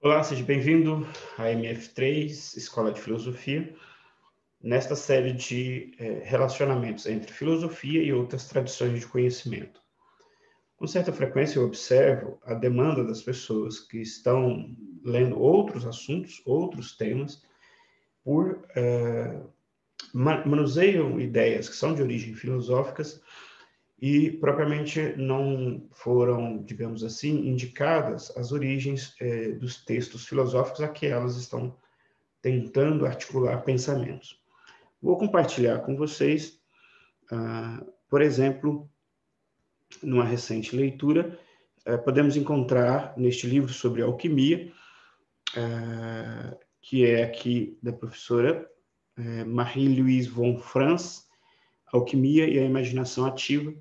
Olá, seja bem-vindo à MF3, Escola de Filosofia, nesta série de relacionamentos entre filosofia e outras tradições de conhecimento. Com certa frequência eu observo a demanda das pessoas que estão lendo outros assuntos, outros temas, por manuseiam ideias que são de origem filosóficas e propriamente não foram, digamos assim, indicadas as origens dos textos filosóficos a que elas estão tentando articular pensamentos. Vou compartilhar com vocês, por exemplo, numa recente leitura, podemos encontrar neste livro sobre alquimia, que é aqui da professora Marie-Louise von Franz, Alquimia e a Imaginação Ativa.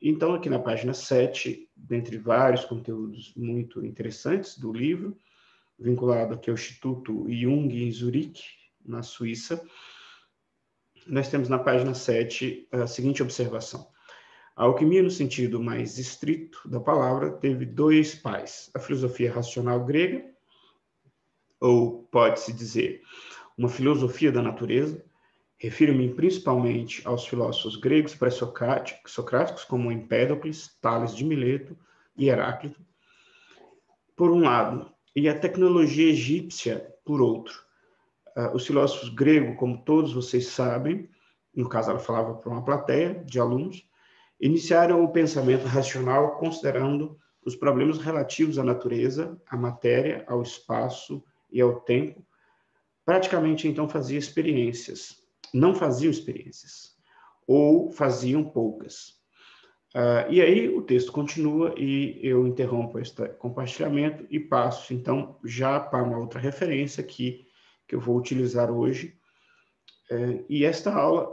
Então, aqui na página 7, dentre vários conteúdos muito interessantes do livro, vinculado aqui ao Instituto Jung em Zurique, na Suíça, nós temos na página 7 a seguinte observação. A alquimia, no sentido mais estrito da palavra, teve dois pais. A filosofia racional grega, ou pode-se dizer, uma filosofia da natureza. Refiro-me principalmente aos filósofos gregos pré-socráticos, como Empédocles, Tales de Mileto e Heráclito, por um lado, e a tecnologia egípcia, por outro. Os filósofos gregos, como todos vocês sabem, no caso ela falava para uma plateia de alunos, iniciaram o pensamento racional considerando os problemas relativos à natureza, à matéria, ao espaço e ao tempo. Praticamente, então, não faziam experiências, ou faziam poucas. E aí o texto continua e eu interrompo este compartilhamento e passo, então, já para uma outra referência que eu vou utilizar hoje. E esta aula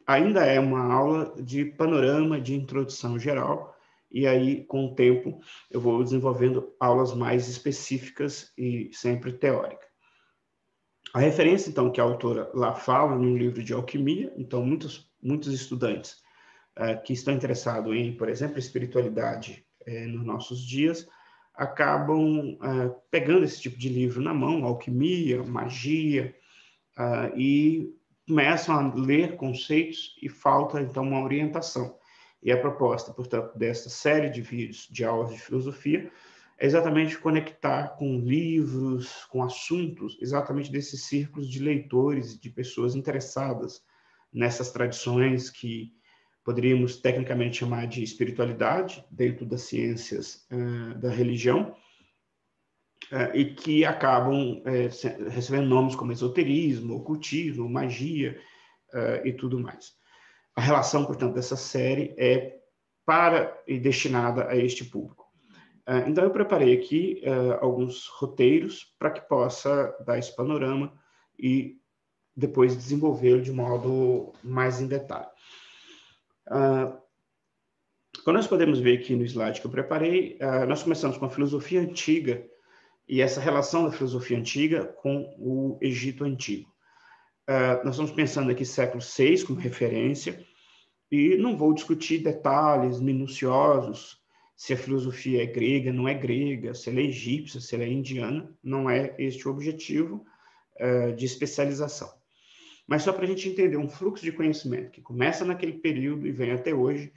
ainda é uma aula de panorama, de introdução geral, e aí, com o tempo, eu vou desenvolvendo aulas mais específicas e sempre teóricas. A referência, então, que a autora lá fala num livro de alquimia, então, muitos estudantes que estão interessados em, por exemplo, espiritualidade nos nossos dias, acabam pegando esse tipo de livro na mão, alquimia, magia, e começam a ler conceitos e falta, então, uma orientação. E a proposta, portanto, desta série de vídeos de aulas de filosofia é exatamente conectar com livros, com assuntos, exatamente desses círculos de leitores, de pessoas interessadas nessas tradições que poderíamos tecnicamente chamar de espiritualidade, dentro das ciências da religião, e que acabam recebendo nomes como esoterismo, ocultismo, magia e tudo mais. A relação, portanto, dessa série é para e destinada a este público. Então, eu preparei aqui alguns roteiros para que possa dar esse panorama e depois desenvolvê-lo de modo mais em detalhe. Como nós podemos ver aqui no slide que eu preparei, nós começamos com a filosofia antiga e essa relação da filosofia antiga com o Egito Antigo. Nós estamos pensando aqui século VI como referência, e não vou discutir detalhes minuciosos, se a filosofia é grega, não é grega, se ela é egípcia, se ela é indiana, não é este o objetivo de especialização. Mas só para a gente entender um fluxo de conhecimento que começa naquele período e vem até hoje,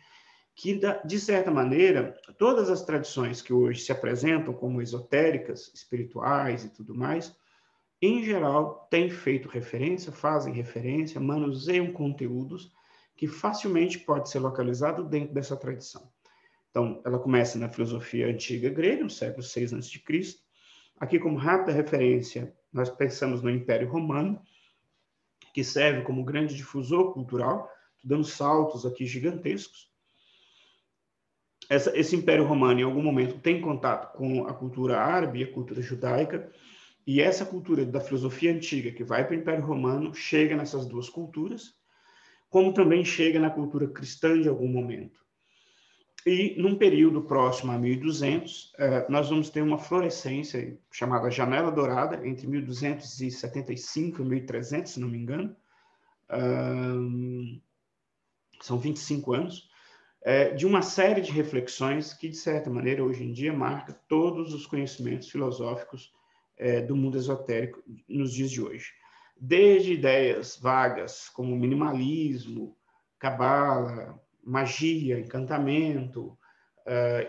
que, de certa maneira, todas as tradições que hoje se apresentam como esotéricas, espirituais e tudo mais, em geral, têm feito referência, fazem referência, manuseiam conteúdos que facilmente pode ser localizado dentro dessa tradição. Então, ela começa na filosofia antiga grega, no século VI a.C. Aqui, como rápida referência, nós pensamos no Império Romano, que serve como grande difusor cultural, dando saltos aqui gigantescos. Esse Império Romano, em algum momento, tem contato com a cultura árabe e a cultura judaica, e essa cultura da filosofia antiga, que vai para o Império Romano, chega nessas duas culturas, como também chega na cultura cristã de algum momento. E, num período próximo a 1200, nós vamos ter uma florescência chamada Janela Dourada, entre 1275 e 1300, se não me engano. São 25 anos, de uma série de reflexões que, de certa maneira, hoje em dia, marca todos os conhecimentos filosóficos do mundo esotérico nos dias de hoje. Desde ideias vagas como minimalismo, cabala, magia, encantamento,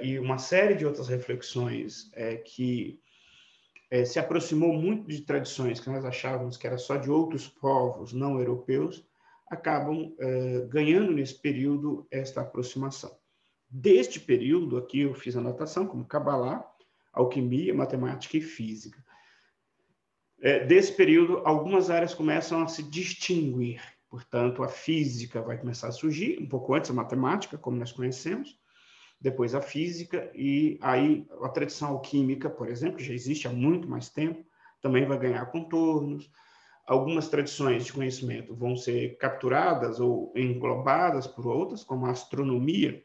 e uma série de outras reflexões que se aproximou muito de tradições que nós achávamos que era só de outros povos não europeus, acabam ganhando nesse período esta aproximação. Deste período, aqui eu fiz anotação como Kabbalah, alquimia, matemática e física. Desse período, algumas áreas começam a se distinguir. Portanto, a física vai começar a surgir, um pouco antes a matemática, como nós conhecemos, depois a física, e aí a tradição alquímica, por exemplo, que já existe há muito mais tempo, também vai ganhar contornos. Algumas tradições de conhecimento vão ser capturadas ou englobadas por outras, como a astronomia.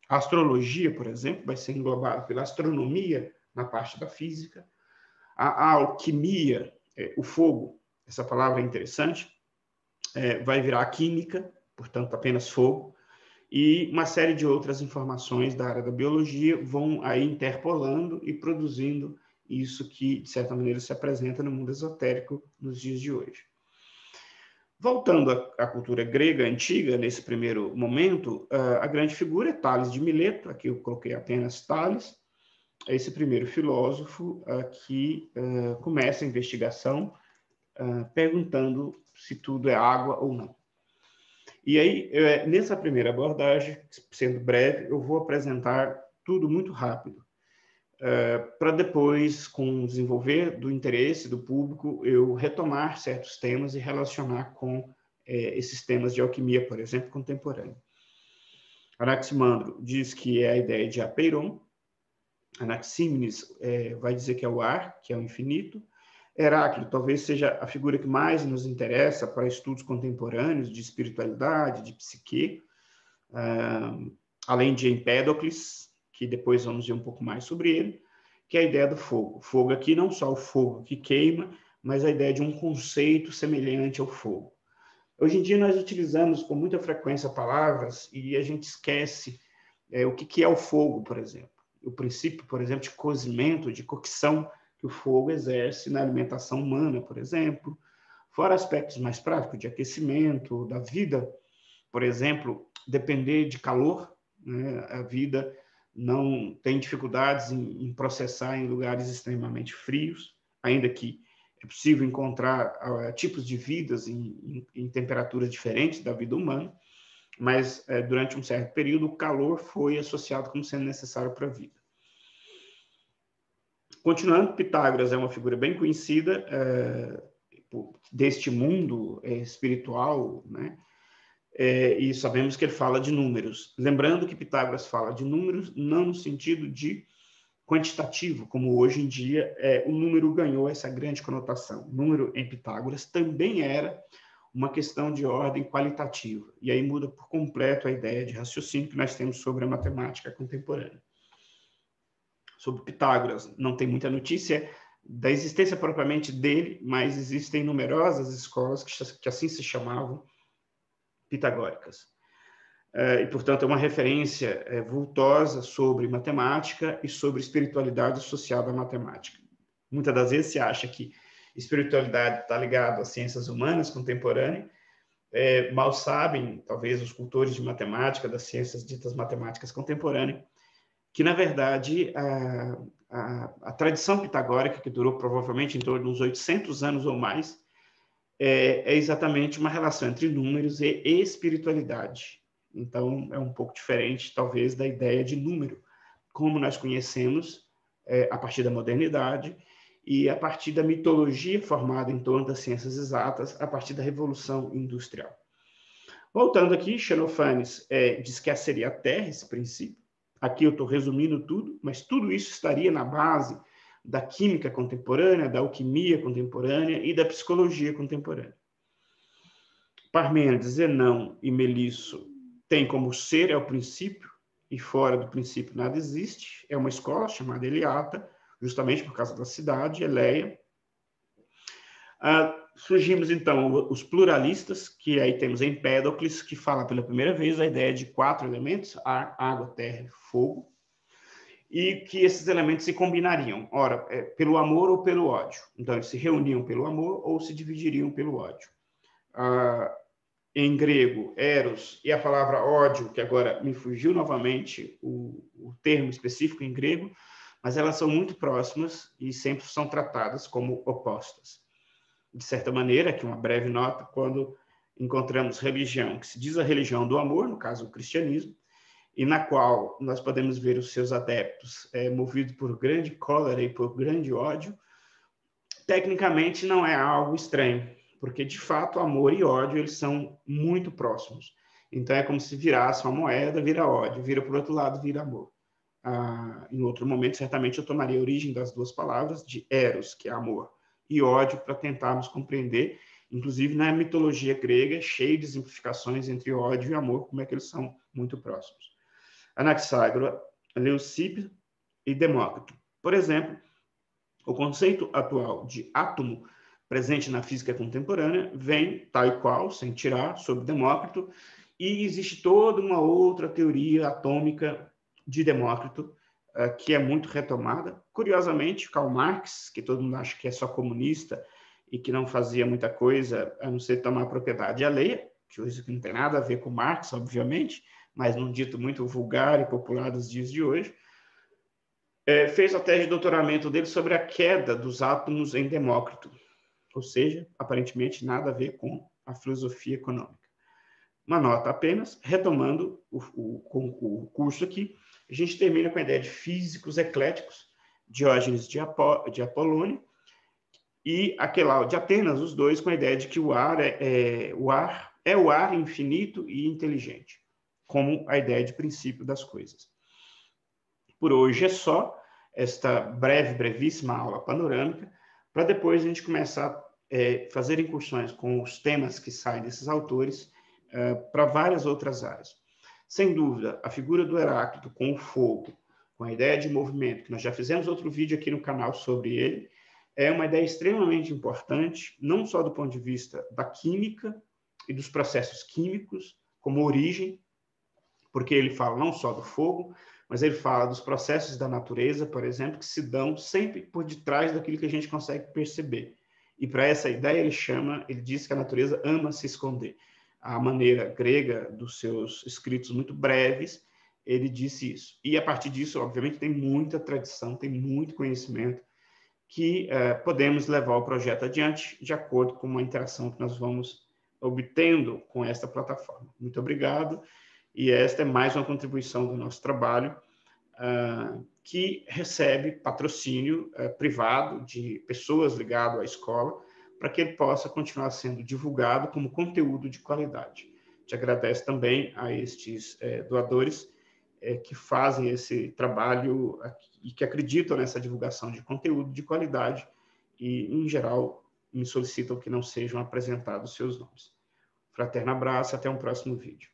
A astrologia, por exemplo, vai ser englobada pela astronomia na parte da física. A alquimia, o fogo, essa palavra é interessante, vai virar a química, portanto, apenas fogo, e uma série de outras informações da área da biologia vão aí interpolando e produzindo isso que, de certa maneira, se apresenta no mundo esotérico nos dias de hoje. Voltando à cultura grega antiga, nesse primeiro momento, a grande figura é Tales de Mileto, aqui eu coloquei apenas Tales, esse primeiro filósofo que começa a investigação perguntando se tudo é água ou não. E aí, nessa primeira abordagem, sendo breve, eu vou apresentar tudo muito rápido, para depois, com o desenvolver do interesse do público, eu retomar certos temas e relacionar com esses temas de alquimia, por exemplo, contemporânea. Anaximandro diz que é a ideia de apeiron, Anaxímenes vai dizer que é o ar, que é o infinito. Heráclito talvez seja a figura que mais nos interessa para estudos contemporâneos de espiritualidade, de psique, além de Empédocles, que depois vamos ver um pouco mais sobre ele, que é a ideia do fogo. Fogo aqui não só o fogo que queima, mas a ideia de um conceito semelhante ao fogo. Hoje em dia nós utilizamos com muita frequência palavras e a gente esquece o que é o fogo, por exemplo. O princípio, por exemplo, de cozimento, de cocção que o fogo exerce na alimentação humana, por exemplo, fora aspectos mais práticos de aquecimento, da vida, por exemplo, depender de calor, né? A vida não tem dificuldades em processar em lugares extremamente frios, ainda que é possível encontrar tipos de vidas em temperaturas diferentes da vida humana, mas durante um certo período o calor foi associado como sendo necessário para a vida. Continuando, Pitágoras é uma figura bem conhecida deste mundo espiritual, né? E sabemos que ele fala de números. Lembrando que Pitágoras fala de números não no sentido de quantitativo, como hoje em dia o número ganhou essa grande conotação. O número em Pitágoras também era uma questão de ordem qualitativa, e aí muda por completo a ideia de raciocínio que nós temos sobre a matemática contemporânea. Sobre Pitágoras, não tem muita notícia da existência propriamente dele, mas existem numerosas escolas que assim se chamavam pitagóricas. E, portanto, é uma referência vultosa sobre matemática e sobre espiritualidade associada à matemática. Muitas das vezes se acha que espiritualidade está ligada às ciências humanas contemporâneas, mal sabem, talvez, os cultores de matemática, das ciências ditas matemáticas contemporâneas, que, na verdade, a tradição pitagórica, que durou provavelmente em torno de uns 800 anos ou mais, é exatamente uma relação entre números e espiritualidade. Então, é um pouco diferente, talvez, da ideia de número, como nós conhecemos a partir da modernidade e a partir da mitologia formada em torno das ciências exatas, a partir da Revolução Industrial. Voltando aqui, Xenofanes diz que essa seria a Terra, esse princípio. Aqui eu estou resumindo tudo, mas tudo isso estaria na base da química contemporânea, da alquimia contemporânea e da psicologia contemporânea. Parmênides, Zenão e Melisso têm como ser é o princípio, e fora do princípio nada existe. É uma escola chamada Eleata, justamente por causa da cidade, Eleia. Surgimos, então, os pluralistas, que aí temos Empédocles, que fala pela primeira vez a ideia de 4 elementos, ar, água, terra e fogo, e que esses elementos se combinariam, ora, pelo amor ou pelo ódio. Então, eles se reuniam pelo amor ou se dividiriam pelo ódio. Em grego, eros, e a palavra ódio, que agora me fugiu novamente o termo específico em grego, mas elas são muito próximas e sempre são tratadas como opostas. De certa maneira, aqui uma breve nota, quando encontramos religião, que se diz a religião do amor, no caso o cristianismo, e na qual nós podemos ver os seus adeptos movidos por grande cólera e por grande ódio, tecnicamente não é algo estranho, porque de fato amor e ódio eles são muito próximos. Então é como se virasse uma moeda, vira ódio, vira para o outro lado, vira amor. Em outro momento, certamente eu tomaria a origem das duas palavras, de eros, que é amor, e ódio, para tentarmos compreender, inclusive na mitologia grega, cheio de simplificações entre ódio e amor, como é que eles são muito próximos. Anaxágoras, Leucipo e Demócrito. Por exemplo, o conceito atual de átomo presente na física contemporânea vem, tal e qual, sem tirar, sobre Demócrito, e existe toda uma outra teoria atômica de Demócrito, que é muito retomada. Curiosamente, Karl Marx, que todo mundo acha que é só comunista e que não fazia muita coisa a não ser tomar propriedade alheia, que isso não tem nada a ver com Marx, obviamente, mas num dito muito vulgar e popular dos dias de hoje, fez a tese de doutoramento dele sobre a queda dos átomos em Demócrito, ou seja, aparentemente nada a ver com a filosofia econômica. Uma nota apenas, retomando o curso aqui, a gente termina com a ideia de físicos ecléticos, Diógenes de Apolônio, e Aquelau de Atenas, os dois com a ideia de que o ar é o ar infinito e inteligente, como a ideia de princípio das coisas. Por hoje é só esta brevíssima aula panorâmica, para depois a gente começar a fazer incursões com os temas que saem desses autores para várias outras áreas. Sem dúvida, a figura do Heráclito com o fogo, com a ideia de movimento, que nós já fizemos outro vídeo aqui no canal sobre ele, é uma ideia extremamente importante, não só do ponto de vista da química e dos processos químicos, como origem, porque ele fala não só do fogo, mas ele fala dos processos da natureza, por exemplo, que se dão sempre por detrás daquilo que a gente consegue perceber. E para essa ideia ele diz que a natureza ama se esconder. A maneira grega dos seus escritos muito breves, ele disse isso. E a partir disso, obviamente, tem muita tradição, tem muito conhecimento que podemos levar o projeto adiante de acordo com uma interação que nós vamos obtendo com esta plataforma. Muito obrigado. E esta é mais uma contribuição do nosso trabalho, que recebe patrocínio privado de pessoas ligadas à escola, para que ele possa continuar sendo divulgado como conteúdo de qualidade. Te agradeço também a estes doadores que fazem esse trabalho e que acreditam nessa divulgação de conteúdo de qualidade e, em geral, me solicitam que não sejam apresentados seus nomes. Fraterno abraço, até um próximo vídeo.